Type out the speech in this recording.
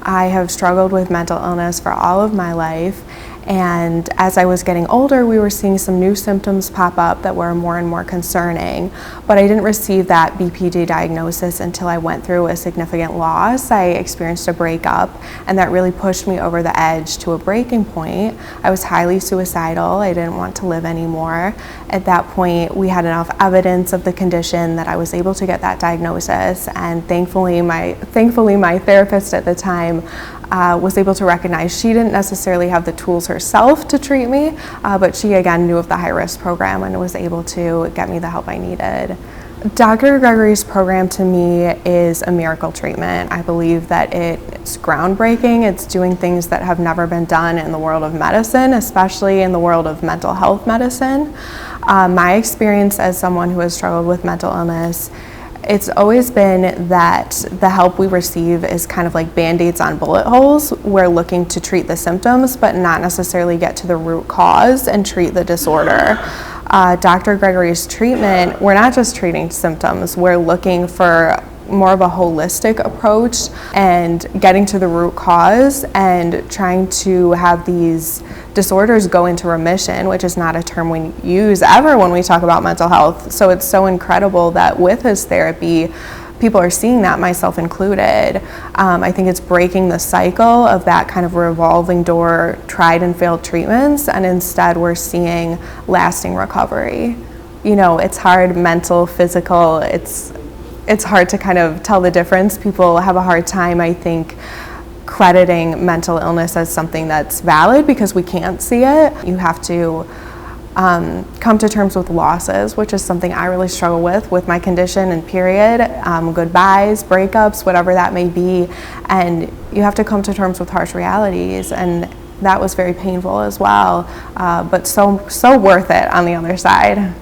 I have struggled with mental illness for all of my life. And as I was getting older, we were seeing some new symptoms pop up that were more and more concerning. But I didn't receive that BPD diagnosis until I went through a significant loss. I experienced a breakup, and that really pushed me over the edge to a breaking point. I was highly suicidal. I didn't want to live anymore. At that point, we had enough evidence of the condition that I was able to get that diagnosis. And thankfully, my therapist at the time was able to recognize she didn't necessarily have the tools herself to treat me, but she again knew of the high-risk program and was able to get me the help I needed. Dr. Gregory's program to me is a miracle treatment. I believe that it's groundbreaking. It's doing things that have never been done in the world of medicine, especially in the world of mental health medicine. My experience as someone who has struggled with mental illness, it's always been that the help we receive is kind of like Band-Aids on bullet holes. We're looking to treat the symptoms, but not necessarily get to the root cause and treat the disorder. Dr. Gregory's treatment, we're not just treating symptoms, we're looking for more of a holistic approach and getting to the root cause and trying to have these disorders go into remission, which is not a term we use ever when we talk about mental health. So it's so incredible that with his therapy, people are seeing that, myself included. I think it's breaking the cycle of that kind of revolving door, tried and failed treatments, and instead we're seeing lasting recovery. You know, it's hard, mental, physical, it's hard to kind of tell the difference. People have a hard time, I think, crediting mental illness as something that's valid because we can't see it. You have to come to terms with losses, which is something I really struggle with my condition and period, goodbyes, breakups, whatever that may be. And you have to come to terms with harsh realities, and that was very painful as well, but so worth it on the other side.